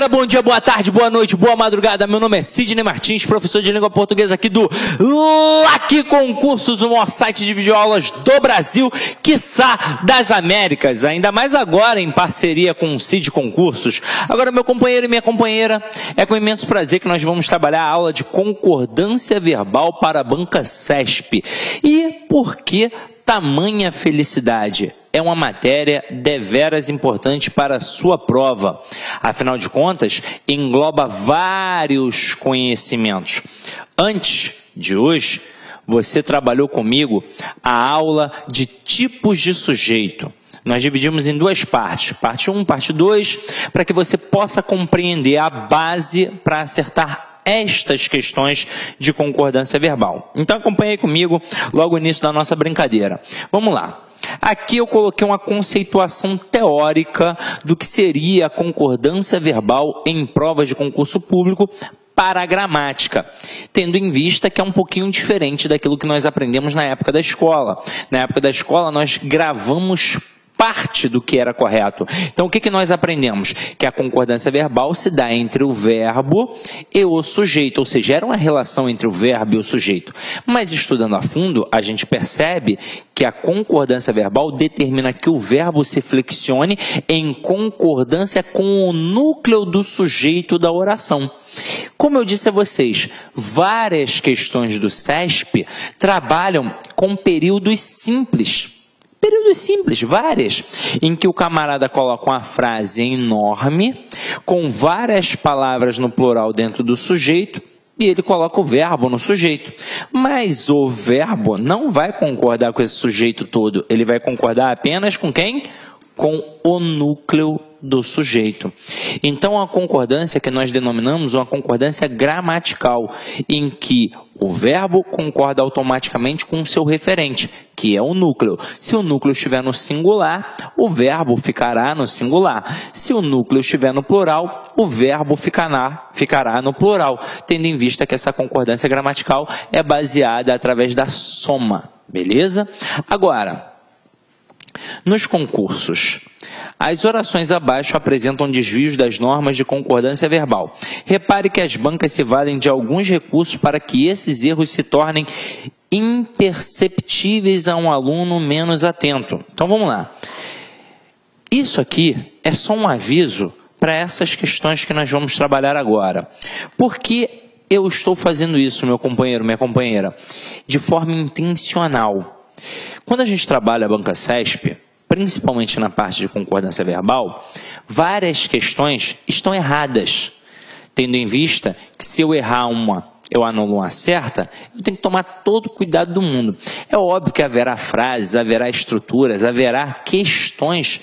Galera, bom dia, boa tarde, boa noite, boa madrugada. Meu nome é Sidney Martins, professor de língua portuguesa aqui do Lucky Concursos, o maior site de videoaulas do Brasil, quiçá das Américas. Ainda mais agora em parceria com o Cid Concursos. Agora, meu companheiro e minha companheira, é com imenso prazer que nós vamos trabalhar a aula de concordância verbal para a banca CESP. E por que tamanha felicidade? É uma matéria deveras importante para a sua prova. Afinal de contas, engloba vários conhecimentos. Antes de hoje, você trabalhou comigo a aula de tipos de sujeito. Nós dividimos em duas partes, parte 1, parte 2, para que você possa compreender a base para acertar estas questões de concordância verbal. Então acompanhe comigo logo no início da nossa brincadeira. Vamos lá. Aqui eu coloquei uma conceituação teórica do que seria a concordância verbal em provas de concurso público para a gramática, tendo em vista que é um pouquinho diferente daquilo que nós aprendemos na época da escola. Na época da escola nós gravamos parte do que era correto. Então, o que nós aprendemos? Que a concordância verbal se dá entre o verbo e o sujeito, ou seja, era uma relação entre o verbo e o sujeito. Mas, estudando a fundo, a gente percebe que a concordância verbal determina que o verbo se flexione em concordância com o núcleo do sujeito da oração. Como eu disse a vocês, várias questões do CESP trabalham com períodos simples. Períodos simples, várias, em que o camarada coloca uma frase enorme, com várias palavras no plural dentro do sujeito, e ele coloca o verbo no sujeito. Mas o verbo não vai concordar com esse sujeito todo, ele vai concordar apenas com quem? Com o núcleo do sujeito. Então, a concordância que nós denominamos uma concordância gramatical, em que o verbo concorda automaticamente com o seu referente, que é o núcleo. Se o núcleo estiver no singular, o verbo ficará no singular. Se o núcleo estiver no plural, o verbo ficará no plural, tendo em vista que essa concordância gramatical é baseada através da soma. Beleza? Agora, nos concursos, as orações abaixo apresentam desvios das normas de concordância verbal. Repare que as bancas se valem de alguns recursos para que esses erros se tornem imperceptíveis a um aluno menos atento. Então vamos lá. Isso aqui é só um aviso para essas questões que nós vamos trabalhar agora. Por que eu estou fazendo isso, meu companheiro, minha companheira? De forma intencional. Quando a gente trabalha a banca CESP, principalmente na parte de concordância verbal, várias questões estão erradas, tendo em vista que se eu errar uma, eu anulo uma certa, eu tenho que tomar todo o cuidado do mundo. É óbvio que haverá frases, haverá estruturas, haverá questões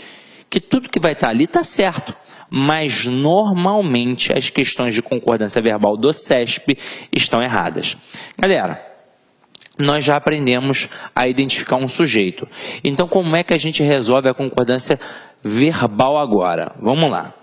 que tudo que vai estar ali está certo, mas normalmente as questões de concordância verbal do CESP estão erradas. Galera, nós já aprendemos a identificar um sujeito. Então, como é que a gente resolve a concordância verbal agora? Vamos lá.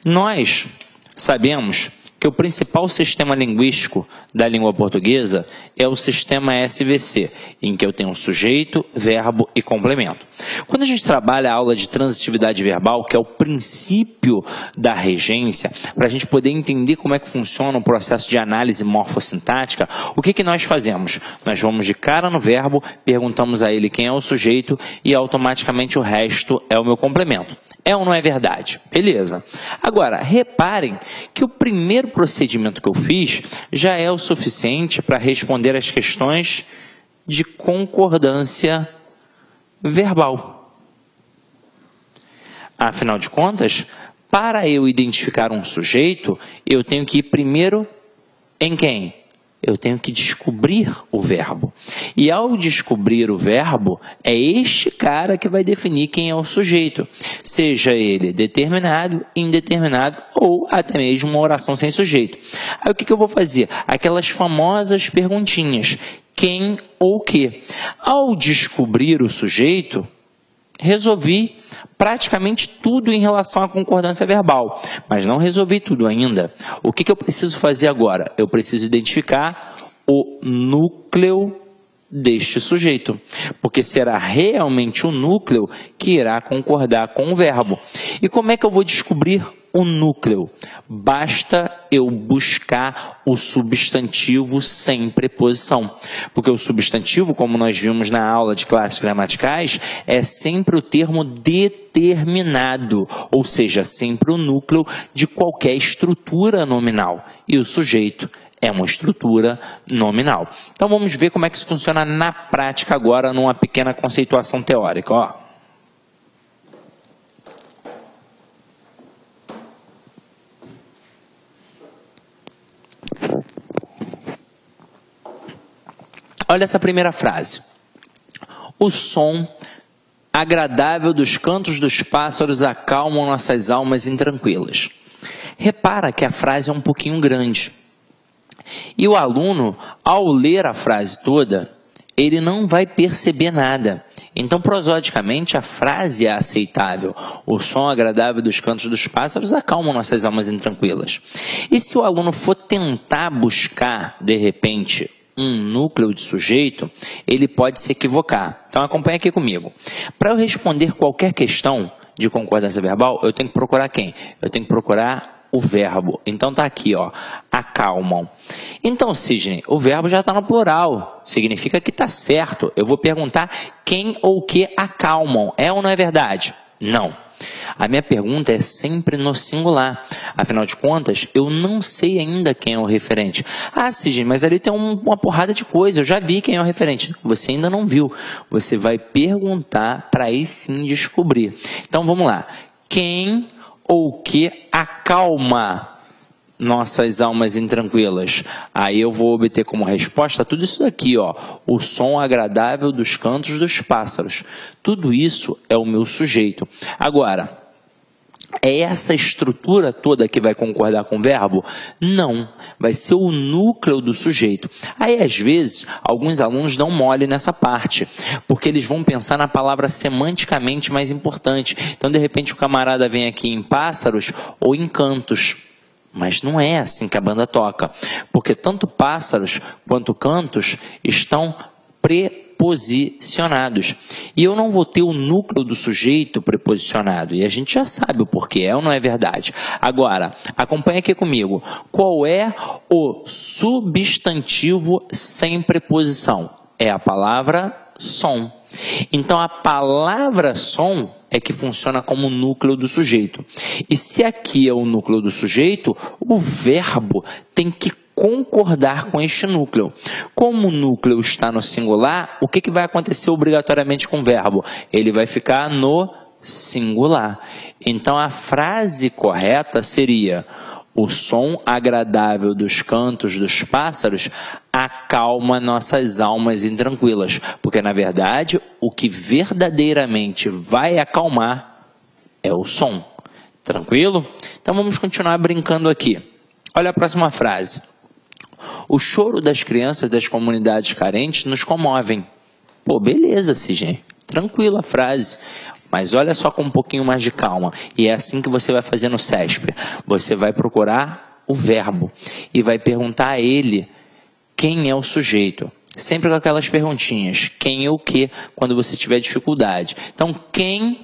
Nós sabemos que o principal sistema linguístico da língua portuguesa é o sistema SVC, em que eu tenho sujeito, verbo e complemento. Quando a gente trabalha a aula de transitividade verbal, que é o princípio da regência, para a gente poder entender como é que funciona o processo de análise morfossintática, o que nós fazemos? Nós vamos de cara no verbo, perguntamos a ele quem é o sujeito e automaticamente o resto é o meu complemento. É ou não é verdade? Beleza. Agora, reparem que o primeiro procedimento que eu fiz já é o suficiente para responder as questões de concordância verbal. Afinal de contas, para eu identificar um sujeito, eu tenho que ir primeiro em quem? Eu tenho que descobrir o verbo. E ao descobrir o verbo, é este cara que vai definir quem é o sujeito. Seja ele determinado, indeterminado ou até mesmo uma oração sem sujeito. Aí o que eu vou fazer? Aquelas famosas perguntinhas. Quem ou que? Ao descobrir o sujeito, resolvi praticamente tudo em relação à concordância verbal, mas não resolvi tudo ainda. O que eu preciso fazer agora? Eu preciso identificar o núcleo deste sujeito, porque será realmente o núcleo que irá concordar com o verbo. E como é que eu vou descobrir o núcleo? Basta eu buscar o substantivo sem preposição, porque o substantivo, como nós vimos na aula de classes gramaticais, é sempre o termo determinado, ou seja, sempre o núcleo de qualquer estrutura nominal, e o sujeito é uma estrutura nominal. Então vamos ver como é que isso funciona na prática agora, numa pequena conceituação teórica. Ó. Olha essa primeira frase. O som agradável dos cantos dos pássaros acalmam nossas almas intranquilas. Repara que a frase é um pouquinho grande. E o aluno, ao ler a frase toda, ele não vai perceber nada. Então, prosodicamente, a frase é aceitável. O som agradável dos cantos dos pássaros acalma nossas almas intranquilas. E se o aluno for tentar buscar, de repente, um núcleo de sujeito, ele pode se equivocar. Então, acompanha aqui comigo. Para eu responder qualquer questão de concordância verbal, eu tenho que procurar quem? Eu tenho que procurar o verbo. Então tá aqui, ó, acalmam. Então, Sidney, o verbo já está no plural, significa que está certo. Eu vou perguntar quem ou o que acalmam. É ou não é verdade? Não. A minha pergunta é sempre no singular. Afinal de contas, eu não sei ainda quem é o referente. Ah, Sidney, mas ali tem uma porrada de coisa. Eu já vi quem é o referente. Você ainda não viu. Você vai perguntar para aí sim descobrir. Então, vamos lá. Quem ou que acalma nossas almas intranquilas? Aí eu vou obter como resposta tudo isso daqui, ó. O som agradável dos cantos dos pássaros. Tudo isso é o meu sujeito. Agora, é essa estrutura toda que vai concordar com o verbo? Não, vai ser o núcleo do sujeito. Aí, às vezes, alguns alunos dão mole nessa parte, porque eles vão pensar na palavra semanticamente mais importante. Então, de repente, o camarada vem aqui em pássaros ou em cantos. Mas não é assim que a banda toca, porque tanto pássaros quanto cantos estão preposicionados. E eu não vou ter o núcleo do sujeito preposicionado. E a gente já sabe o porquê, é ou não é verdade? Agora, acompanha aqui comigo. Qual é o substantivo sem preposição? É a palavra som. Então, a palavra som é que funciona como o núcleo do sujeito. E se aqui é o núcleo do sujeito, o verbo tem que concordar com este núcleo. Como o núcleo está no singular, o que vai acontecer obrigatoriamente com o verbo? Ele vai ficar no singular. Então, a frase correta seria: o som agradável dos cantos dos pássaros acalma nossas almas intranquilas. Porque, na verdade, o que verdadeiramente vai acalmar é o som. Tranquilo? Então, vamos continuar brincando aqui. Olha a próxima frase. O choro das crianças das comunidades carentes nos comovem. Pô, beleza, Sidney. Tranquila a frase. Mas olha só com um pouquinho mais de calma. E é assim que você vai fazer no CESP. Você vai procurar o verbo e vai perguntar a ele quem é o sujeito. Sempre com aquelas perguntinhas. Quem ou o que, quando você tiver dificuldade. Então, quem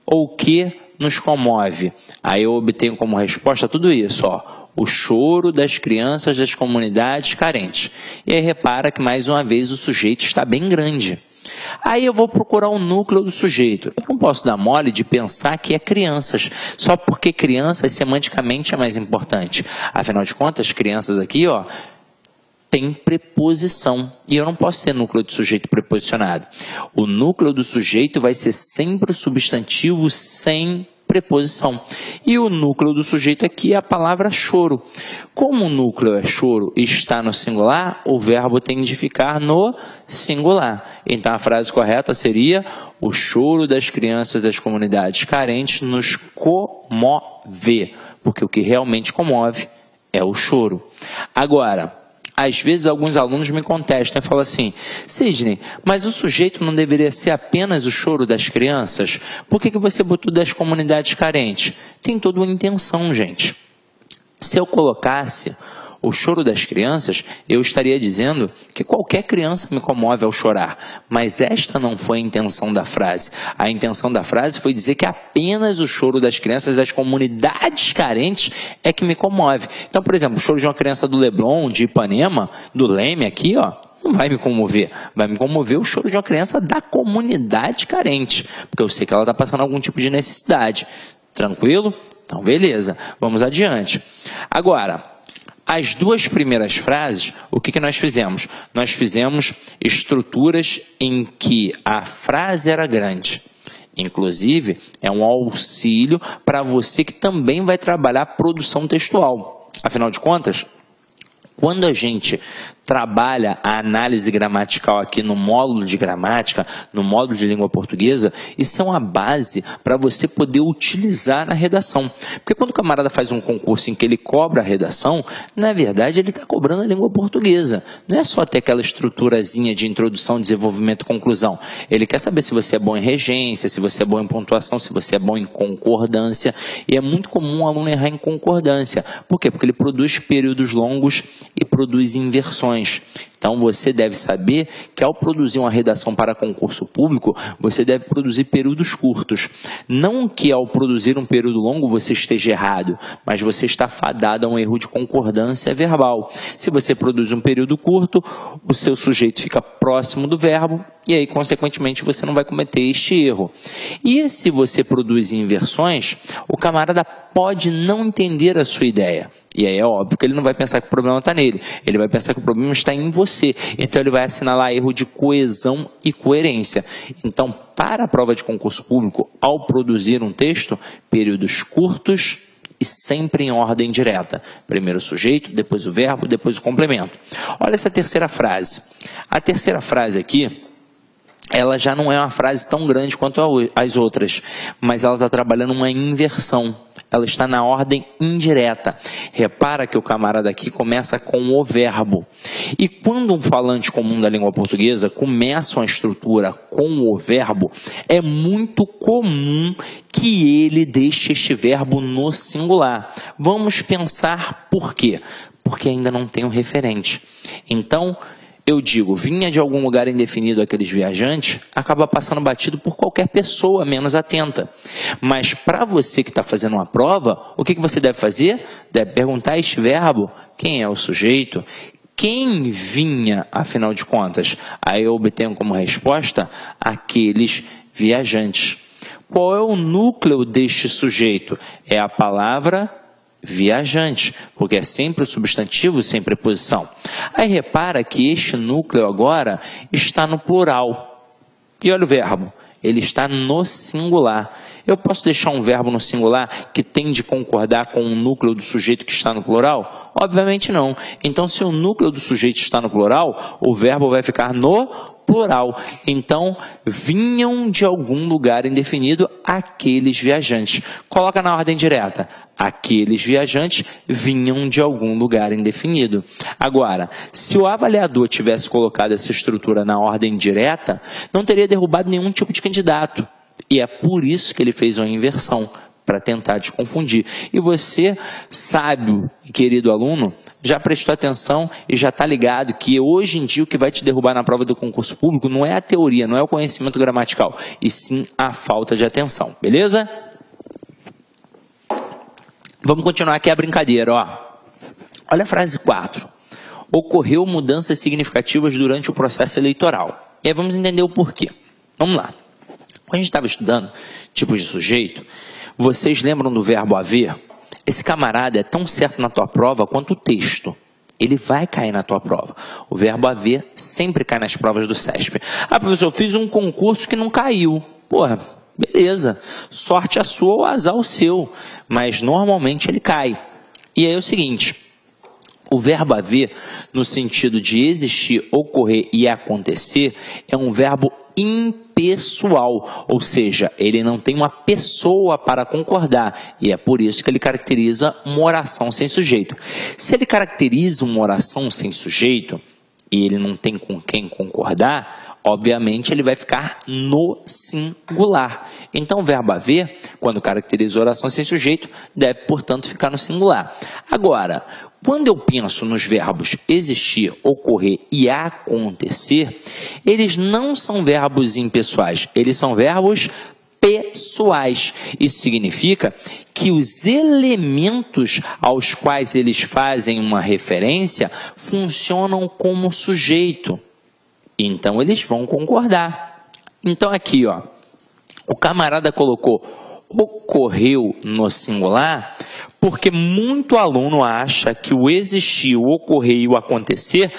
ou o que nos comove? Aí eu obtenho como resposta tudo isso, ó. O choro das crianças das comunidades carentes. E aí repara que mais uma vez o sujeito está bem grande. Aí eu vou procurar o núcleo do sujeito. Eu não posso dar mole de pensar que é crianças, só porque crianças semanticamente é mais importante. Afinal de contas, crianças aqui, ó, tem preposição. E eu não posso ter núcleo de sujeito preposicionado. O núcleo do sujeito vai ser sempre o substantivo sem preposição. E o núcleo do sujeito aqui é a palavra choro. Como o núcleo é choro e está no singular, o verbo tem de ficar no singular. Então a frase correta seria: o choro das crianças das comunidades carentes nos comove. Porque o que realmente comove é o choro. Agora, às vezes alguns alunos me contestam e falam assim: Sidney, mas o sujeito não deveria ser apenas o choro das crianças? Por que você botou das comunidades carentes? Tem toda uma intenção, gente. Se eu colocasse o choro das crianças, eu estaria dizendo que qualquer criança me comove ao chorar, mas esta não foi a intenção da frase. A intenção da frase foi dizer que apenas o choro das crianças das comunidades carentes é que me comove. Então, por exemplo, o choro de uma criança do Leblon, de Ipanema, do Leme aqui, ó, não vai me comover. Vai me comover o choro de uma criança da comunidade carente, porque eu sei que ela está passando algum tipo de necessidade. Tranquilo? Então, beleza. Vamos adiante. Agora, as duas primeiras frases, o que nós fizemos? Nós fizemos estruturas em que a frase era grande. Inclusive, é um auxílio para você que também vai trabalhar produção textual. Afinal de contas, quando a gente trabalha a análise gramatical aqui no módulo de gramática, no módulo de língua portuguesa, isso é uma base para você poder utilizar na redação. Porque quando o camarada faz um concurso em que ele cobra a redação, na verdade ele está cobrando a língua portuguesa. Não é só ter aquela estruturazinha de introdução, desenvolvimento e conclusão. Ele quer saber se você é bom em regência, se você é bom em pontuação, se você é bom em concordância. E é muito comum o aluno errar em concordância. Por quê? Porque ele produz períodos longos e produz inversões. Então, você deve saber que ao produzir uma redação para concurso público, você deve produzir períodos curtos. Não que ao produzir um período longo você esteja errado, mas você está fadado a um erro de concordância verbal. Se você produz um período curto, o seu sujeito fica próximo do verbo e aí, consequentemente, você não vai cometer este erro. E se você produz inversões, o camarada pode não entender a sua ideia. E aí é óbvio que ele não vai pensar que o problema está nele. Ele vai pensar que o problema está em você. Então ele vai assinalar erro de coesão e coerência. Então, para a prova de concurso público, ao produzir um texto, períodos curtos e sempre em ordem direta. Primeiro o sujeito, depois o verbo, depois o complemento. Olha essa terceira frase. A terceira frase aqui, ela já não é uma frase tão grande quanto as outras, mas ela está trabalhando uma inversão. Ela está na ordem indireta. Repara que o camarada aqui começa com o verbo. E quando um falante comum da língua portuguesa começa uma estrutura com o verbo, é muito comum que ele deixe este verbo no singular. Vamos pensar por quê? Porque ainda não tem um referente. Então, eu digo, vinha de algum lugar indefinido aqueles viajantes, acaba passando batido por qualquer pessoa menos atenta. Mas para você que está fazendo uma prova, o que você deve fazer? Deve perguntar este verbo, quem é o sujeito? Quem vinha, afinal de contas? Aí eu obtenho como resposta aqueles viajantes. Qual é o núcleo deste sujeito? É a palavra viajante, porque é sempre o substantivo sem preposição. Aí repara que este núcleo agora está no plural. E olha o verbo, ele está no singular. Eu posso deixar um verbo no singular que tem de concordar com o núcleo do sujeito que está no plural? Obviamente não. Então, se o núcleo do sujeito está no plural, o verbo vai ficar no plural. Então, vinham de algum lugar indefinido aqueles viajantes. Coloca na ordem direta. Aqueles viajantes vinham de algum lugar indefinido. Agora, se o avaliador tivesse colocado essa estrutura na ordem direta, não teria derrubado nenhum tipo de candidato. E é por isso que ele fez uma inversão, para tentar te confundir. E você, sábio e querido aluno, já prestou atenção e já está ligado que hoje em dia o que vai te derrubar na prova do concurso público não é a teoria, não é o conhecimento gramatical, e sim a falta de atenção. Beleza? Vamos continuar aqui a brincadeira, ó. Olha a frase 4. Ocorreu mudanças significativas durante o processo eleitoral. E aí vamos entender o porquê. Vamos lá. Quando a gente estava estudando tipos de sujeito, vocês lembram do verbo haver? Esse camarada é tão certo na tua prova quanto o texto. Ele vai cair na tua prova. O verbo haver sempre cai nas provas do CESP. Ah, professor, eu fiz um concurso que não caiu. Porra, beleza. Sorte a sua ou azar o seu. Mas normalmente ele cai. E aí é o seguinte, o verbo haver, no sentido de existir, ocorrer e acontecer, é um verbo impessoal, ou seja, ele não tem uma pessoa para concordar, e é por isso que ele caracteriza uma oração sem sujeito. Se ele caracteriza uma oração sem sujeito, e ele não tem com quem concordar, obviamente ele vai ficar no singular. Então o verbo haver, quando caracteriza oração sem sujeito, deve, portanto, ficar no singular. Agora, quando eu penso nos verbos existir, ocorrer e acontecer, eles não são verbos impessoais, eles são verbos pessoais. Isso significa que os elementos aos quais eles fazem uma referência funcionam como sujeito. Então eles vão concordar. Então aqui, ó, o camarada colocou ocorreu no singular, porque muito aluno acha que o existir, o ocorrer e o acontecer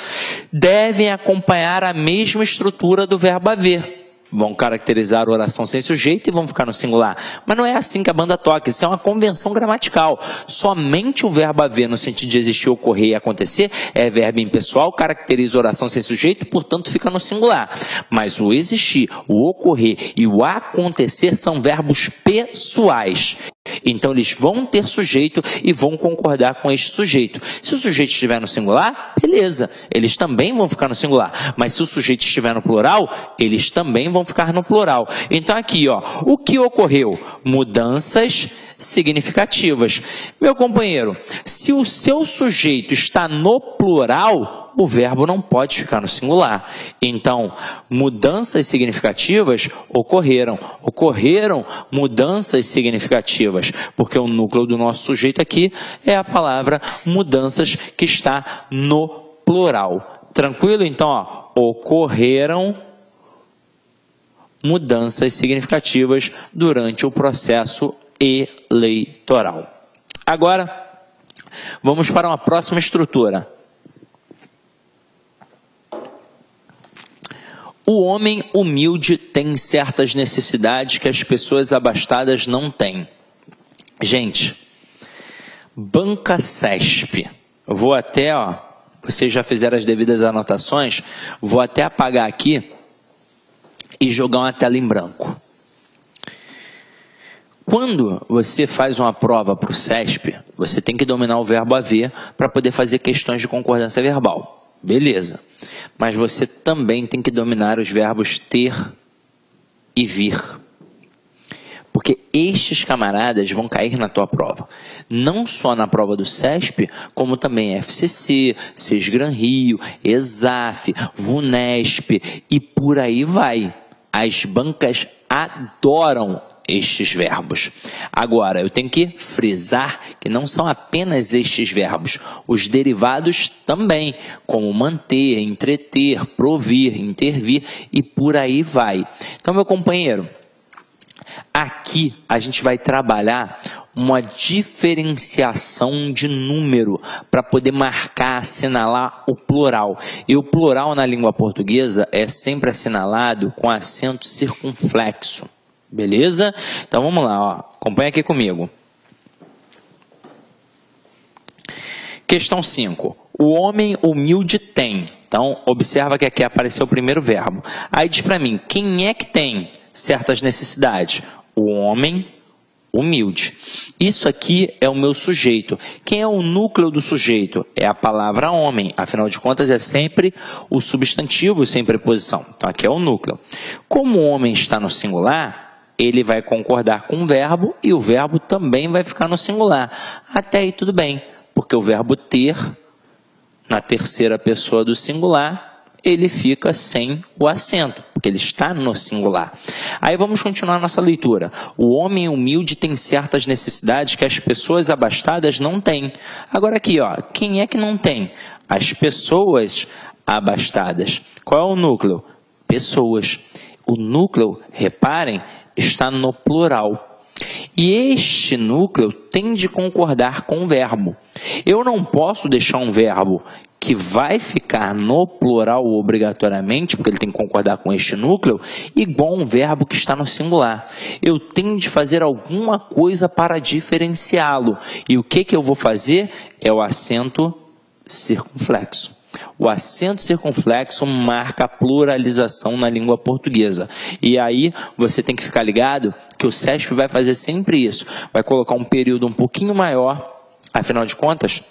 devem acompanhar a mesma estrutura do verbo haver. Vão caracterizar a oração sem sujeito e vão ficar no singular. Mas não é assim que a banda toca, isso é uma convenção gramatical. Somente o verbo haver, no sentido de existir, ocorrer e acontecer, é verbo impessoal, caracteriza a oração sem sujeito, portanto fica no singular. Mas o existir, o ocorrer e o acontecer são verbos pessoais. Então eles vão ter sujeito e vão concordar com este sujeito. Se o sujeito estiver no singular, beleza, eles também vão ficar no singular. Mas se o sujeito estiver no plural, eles também vão ficar no plural. Então aqui, ó, o que ocorreu? Mudanças significativas. Meu companheiro, se o seu sujeito está no plural, o verbo não pode ficar no singular. Então, mudanças significativas ocorreram. Ocorreram mudanças significativas, porque o núcleo do nosso sujeito aqui é a palavra mudanças, que está no plural. Tranquilo? Então, ó, ocorreram mudanças significativas durante o processo eleitoral. Agora, vamos para uma próxima estrutura. O homem humilde tem certas necessidades que as pessoas abastadas não têm. Gente, banca CESP. Eu vou até, ó, vocês já fizeram as devidas anotações, vou até apagar aqui e jogar uma tela em branco. Quando você faz uma prova para o CESP, você tem que dominar o verbo haver para poder fazer questões de concordância verbal. Beleza. Mas você também tem que dominar os verbos ter e vir. Porque estes camaradas vão cair na tua prova. Não só na prova do CESP, como também FCC, Sesgran Rio, ESAF, VUNESP e por aí vai. As bancas adoram estes verbos. Agora, eu tenho que frisar que não são apenas estes verbos, os derivados também, como manter, entreter, provir, intervir e por aí vai. Então, meu companheiro, aqui a gente vai trabalhar uma diferenciação de número para poder marcar, assinalar o plural. E o plural na língua portuguesa é sempre assinalado com acento circunflexo. Beleza? Então vamos lá, ó. Acompanha aqui comigo. Questão 5. O homem humilde tem. Então, observa que aqui apareceu o primeiro verbo. Aí diz para mim, quem é que tem certas necessidades? O homem humilde. Isso aqui é o meu sujeito. Quem é o núcleo do sujeito? É a palavra homem. Afinal de contas, é sempre o substantivo sem preposição. Então, aqui é o núcleo. Como o homem está no singular, ele vai concordar com o verbo e o verbo também vai ficar no singular. Até aí tudo bem, porque o verbo ter, na terceira pessoa do singular, ele fica sem o acento, porque ele está no singular. Aí vamos continuar nossa leitura. O homem humilde tem certas necessidades que as pessoas abastadas não têm. Agora aqui, ó, quem é que não tem? As pessoas abastadas. Qual é o núcleo? Pessoas. O núcleo, reparem, está no plural. E este núcleo tem de concordar com o verbo. Eu não posso deixar um verbo que vai ficar no plural obrigatoriamente, porque ele tem que concordar com este núcleo, igual um verbo que está no singular. Eu tenho de fazer alguma coisa para diferenciá-lo. E o que eu vou fazer? É o acento circunflexo. O acento circunflexo marca a pluralização na língua portuguesa. E aí você tem que ficar ligado que o CESP vai fazer sempre isso. Vai colocar um período um pouquinho maior, afinal de contas,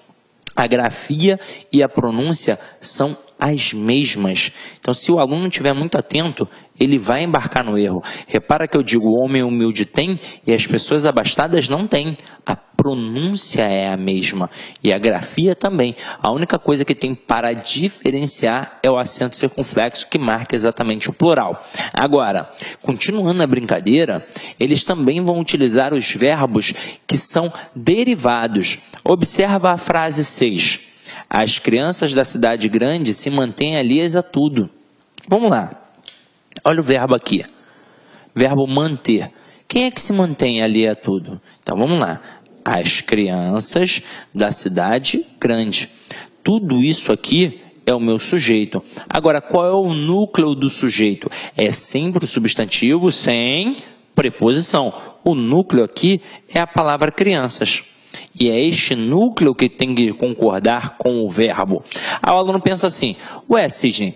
A grafia e a pronúncia são as mesmas. Então, se o aluno não estiver muito atento, ele vai embarcar no erro. Repara que eu digo o homem humilde tem e as pessoas abastadas não têm. A pronúncia é a mesma e a grafia também. A única coisa que tem para diferenciar é o acento circunflexo que marca exatamente o plural. Agora, continuando a brincadeira, eles também vão utilizar os verbos que são derivados. Observa a frase 6. As crianças da cidade grande se mantêm alheias a tudo. Vamos lá. Olha o verbo aqui. Verbo manter. Quem é que se mantém alheia a tudo? Então, vamos lá. As crianças da cidade grande. Tudo isso aqui é o meu sujeito. Agora, qual é o núcleo do sujeito? É sempre o substantivo sem preposição. O núcleo aqui é a palavra crianças. E é este núcleo que tem que concordar com o verbo. Aí o aluno pensa assim, ué, Sidney,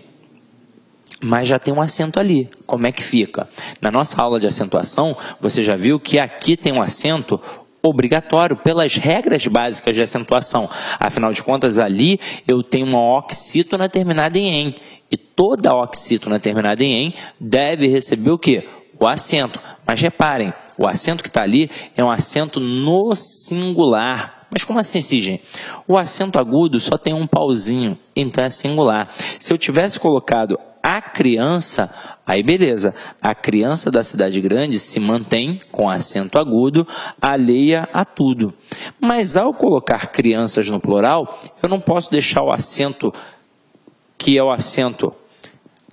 mas já tem um acento ali, como é que fica? Na nossa aula de acentuação, você já viu que aqui tem um acento obrigatório pelas regras básicas de acentuação. Afinal de contas, ali eu tenho uma oxítona terminada em "em". E toda oxítona terminada em "em" deve receber o quê? O acento. Mas reparem, o acento que está ali é um acento no singular. Mas como assim, Sidney? O acento agudo só tem um pauzinho, então é singular. Se eu tivesse colocado a criança, aí beleza. A criança da cidade grande se mantém com acento agudo, alheia a tudo. Mas ao colocar crianças no plural, eu não posso deixar o acento, que é o acento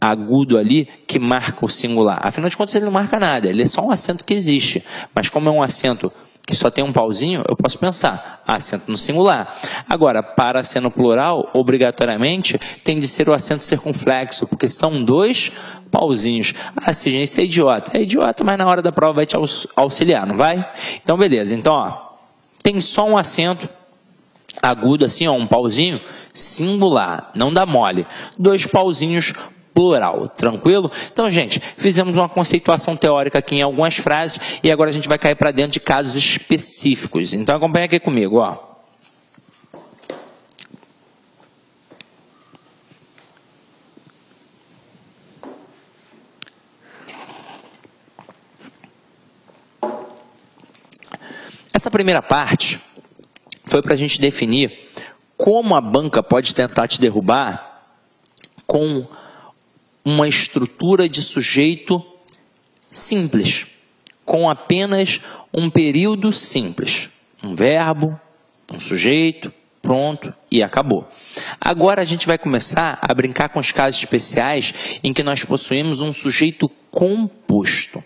agudo ali, que marca o singular. Afinal de contas, ele não marca nada, ele é só um acento que existe. Mas como é um acento que só tem um pauzinho, eu posso pensar, acento no singular. Agora, para ser no plural, obrigatoriamente, tem de ser o acento circunflexo, porque são dois pauzinhos. Ah, Sidney, isso é idiota. É idiota, mas na hora da prova vai te auxiliar, não vai? Então, beleza. Então, ó, tem só um acento agudo assim, ó, um pauzinho singular, não dá mole. Dois pauzinhos plural, tranquilo? Então, gente, fizemos uma conceituação teórica aqui em algumas frases e agora a gente vai cair para dentro de casos específicos. Então, acompanha aqui comigo, ó. Essa primeira parte foi para a gente definir como a banca pode tentar te derrubar com uma estrutura de sujeito simples, com apenas um período simples. Um verbo, um sujeito, pronto e acabou. Agora a gente vai começar a brincar com os casos especiais em que nós possuímos um sujeito composto.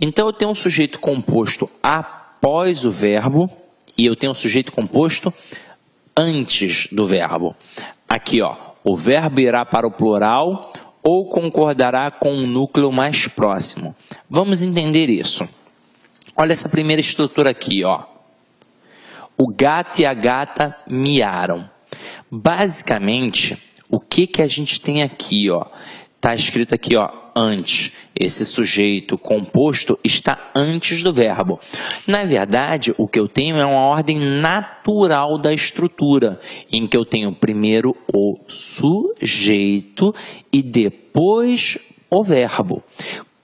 Então eu tenho um sujeito composto após o verbo e eu tenho um sujeito composto antes do verbo. Aqui, ó, o verbo irá para o plural ou concordará com um núcleo mais próximo. Vamos entender isso. Olha essa primeira estrutura aqui, ó. O gato e a gata miaram. Basicamente, o que a gente tem aqui, ó? Está escrito aqui, ó, antes. Esse sujeito composto está antes do verbo. Na verdade, o que eu tenho é uma ordem natural da estrutura, em que eu tenho primeiro o sujeito e depois o verbo.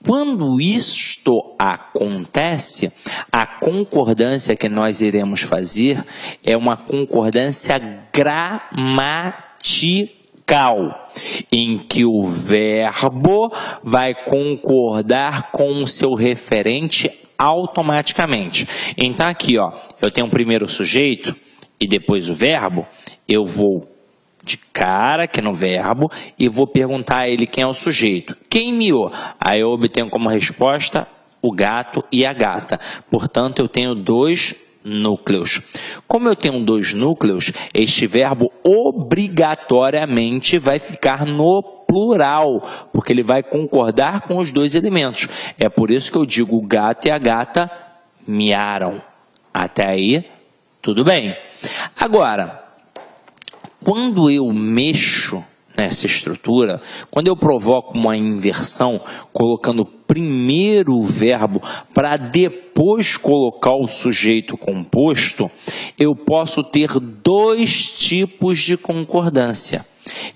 Quando isto acontece, a concordância que nós iremos fazer é uma concordância gramatical, em que o verbo vai concordar com o seu referente automaticamente. Então aqui, ó, eu tenho primeiro o sujeito e depois o verbo, eu vou de cara aqui no verbo e vou perguntar a ele quem é o sujeito. Quem miou? Aí eu obtenho como resposta o gato e a gata. Portanto, eu tenho dois núcleos. Como eu tenho dois núcleos, este verbo obrigatoriamente vai ficar no plural, porque ele vai concordar com os dois elementos. É por isso que eu digo o gato e a gata miaram. Até aí, tudo bem. Agora, quando eu mexo nessa estrutura, quando eu provoco uma inversão, colocando primeiro o verbo para depois colocar o sujeito composto, eu posso ter dois tipos de concordância.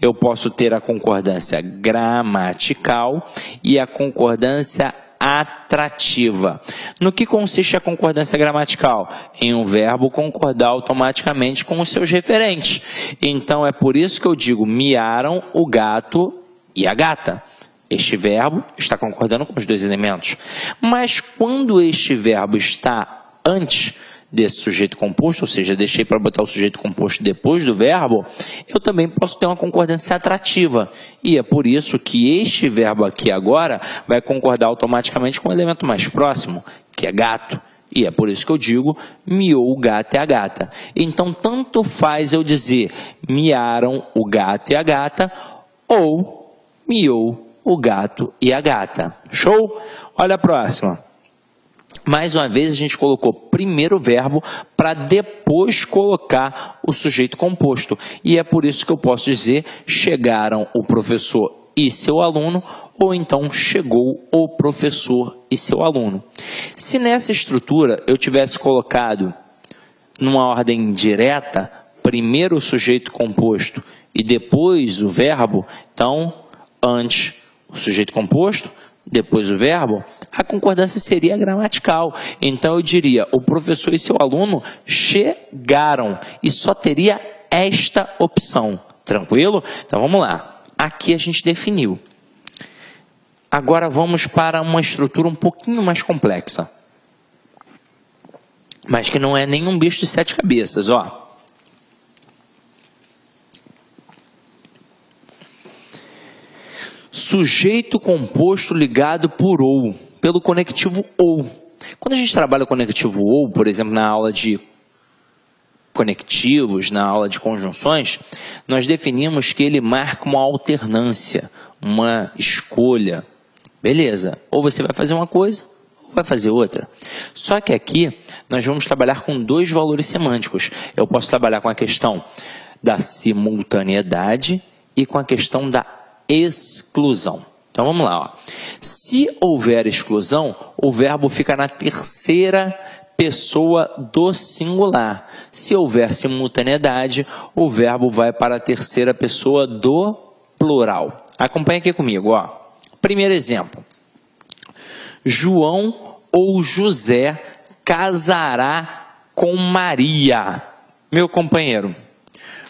Eu posso ter a concordância gramatical e a concordância atrativa. No que consiste a concordância gramatical? Em um verbo concordar automaticamente com os seus referentes. Então é por isso que eu digo miaram o gato e a gata. Este verbo está concordando com os dois elementos. Mas quando este verbo está antes desse sujeito composto, ou seja, deixei para botar o sujeito composto depois do verbo, eu também posso ter uma concordância atrativa. E é por isso que este verbo aqui agora vai concordar automaticamente com o elemento mais próximo, que é gato. E é por isso que eu digo miou o gato e a gata. Então, tanto faz eu dizer miaram o gato e a gata ou miou o gato e a gata. Show? Olha a próxima. Mais uma vez, a gente colocou primeiro o verbo para depois colocar o sujeito composto. E é por isso que eu posso dizer chegaram o professor e seu aluno, ou então chegou o professor e seu aluno. Se nessa estrutura eu tivesse colocado numa ordem direta, primeiro o sujeito composto e depois o verbo, então antes o sujeito composto, depois o verbo, a concordância seria gramatical. Então eu diria, o professor e seu aluno chegaram. E só teria esta opção. Tranquilo? Então vamos lá. Aqui a gente definiu. Agora vamos para uma estrutura um pouquinho mais complexa. Mas que não é nenhum bicho de 7 cabeças, ó. Sujeito composto ligado por ou, pelo conectivo ou. Quando a gente trabalha o conectivo ou, por exemplo, na aula de conectivos, na aula de conjunções, nós definimos que ele marca uma alternância, uma escolha. Beleza, ou você vai fazer uma coisa, ou vai fazer outra. Só que aqui nós vamos trabalhar com dois valores semânticos. Eu posso trabalhar com a questão da simultaneidade e com a questão da exclusão. Então vamos lá. Ó. Se houver exclusão, o verbo fica na terceira pessoa do singular. Se houver simultaneidade, o verbo vai para a terceira pessoa do plural. Acompanhe aqui comigo. Ó. Primeiro exemplo. João ou José casará com Maria. Meu companheiro.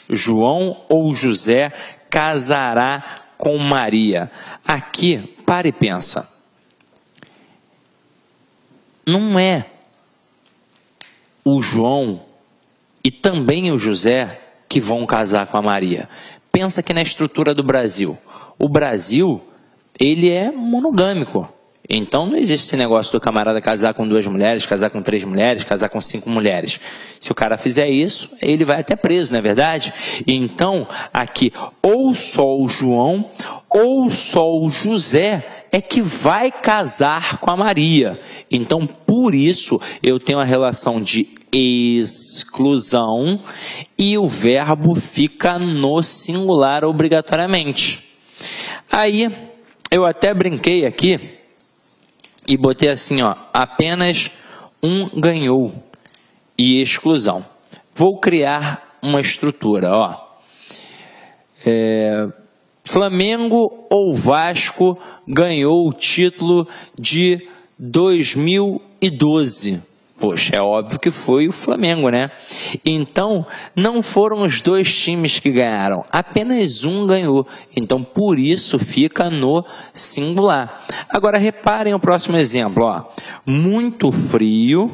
João ou José casará com Maria. Aqui, para e pensa. Não é o João e também o José que vão casar com a Maria. Pensa aqui na estrutura do Brasil. O Brasil, ele é monogâmico. Então não existe esse negócio do camarada casar com 2 mulheres, casar com 3 mulheres, casar com 5 mulheres. Se o cara fizer isso, ele vai até preso, não é verdade? Então, aqui, ou só o João, ou só o José é que vai casar com a Maria. Então, por isso, eu tenho a relação de exclusão e o verbo fica no singular obrigatoriamente. Aí, eu até brinquei aqui e botei assim, ó, apenas um ganhou e exclusão. Vou criar uma estrutura, ó. Flamengo ou Vasco ganhou o título de 2012. Poxa, é óbvio que foi o Flamengo, né? Então, não foram os 2 times que ganharam, apenas um ganhou. Então, por isso, fica no singular. Agora, reparem o próximo exemplo. Ó. Muito frio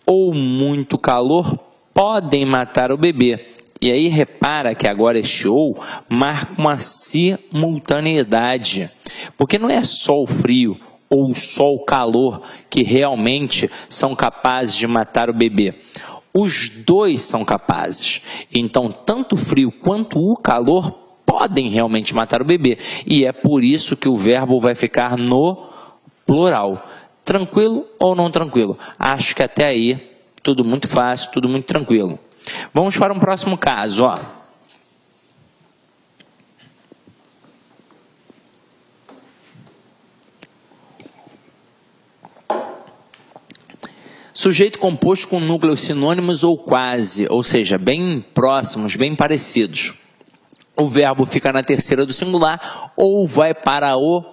ou muito calor podem matar o bebê. E aí, repara que agora este ou marca uma simultaneidade. Porque não é só o frio ou só o calor que realmente são capazes de matar o bebê. Os dois são capazes. Então, tanto o frio quanto o calor podem realmente matar o bebê. E é por isso que o verbo vai ficar no plural. Tranquilo ou não tranquilo? Acho que até aí tudo muito fácil, tudo muito tranquilo. Vamos para um próximo caso. Ó. Sujeito composto com núcleos sinônimos ou quase, ou seja, bem próximos, bem parecidos. O verbo fica na terceira do singular ou vai para o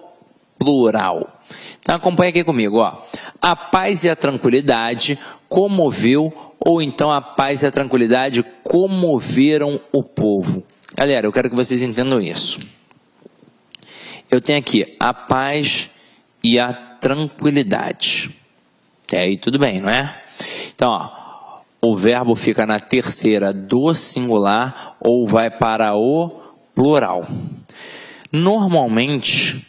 plural. Então acompanha aqui comigo, ó. A paz e a tranquilidade comoveu, ou então a paz e a tranquilidade comoveram o povo. Galera, eu quero que vocês entendam isso. Eu tenho aqui a paz e a tranquilidade. Até aí tudo bem, não é? Então, ó, o verbo fica na terceira do singular ou vai para o plural. Normalmente,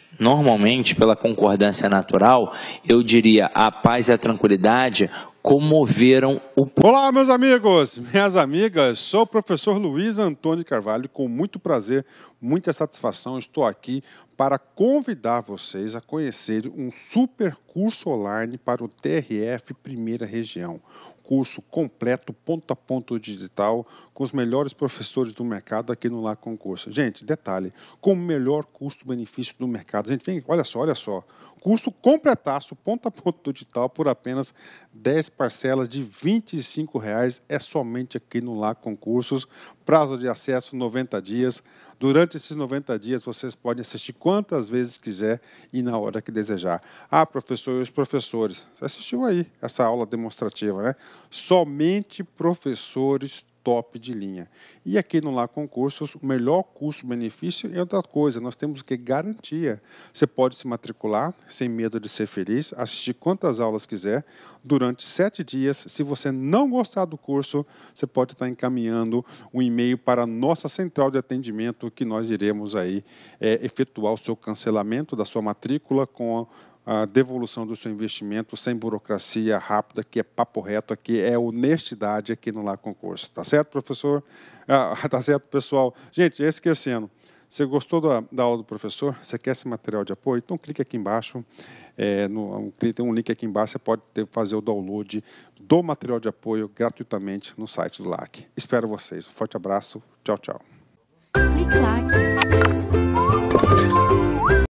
pela concordância natural, eu diria a paz e a tranquilidade comoveram o povo. Olá, meus amigos, minhas amigas, sou o professor Luiz Antônio Carvalho, com muito prazer, muita satisfação, estou aqui para convidar vocês a conhecer um super curso online para o TRF Primeira Região. Curso completo, ponto a ponto digital, com os melhores professores do mercado aqui no Lá Concurso. Gente, detalhe, com o melhor custo-benefício do mercado. Gente, vem, olha só. Curso completaço, ponto a ponto digital, por apenas 10 parcelas de R$ 25,00. É somente aqui no Lá Concursos. Prazo de acesso 90 dias. Durante esses 90 dias, vocês podem assistir quantas vezes quiser e na hora que desejar. Ah, professor, e os professores? Você assistiu aí essa aula demonstrativa, né? Somente professores top de linha. E aqui no Lá Concursos, o melhor custo-benefício é outra coisa, nós temos que garantia. Você pode se matricular sem medo de ser feliz, assistir quantas aulas quiser, durante 7 dias. Se você não gostar do curso, você pode estar encaminhando um e-mail para a nossa central de atendimento, que nós iremos aí efetuar o seu cancelamento da sua matrícula com a devolução do seu investimento sem burocracia, rápida, que é papo reto, aqui é honestidade aqui no Lá Concurso. Tá certo, professor? Tá certo, pessoal? Gente, esquecendo, você gostou da aula do professor? Você quer esse material de apoio? Então clique aqui embaixo, tem um link aqui embaixo, você pode fazer o download do material de apoio gratuitamente no site do LAC. Espero vocês. Um forte abraço. Tchau, tchau. Clique lá.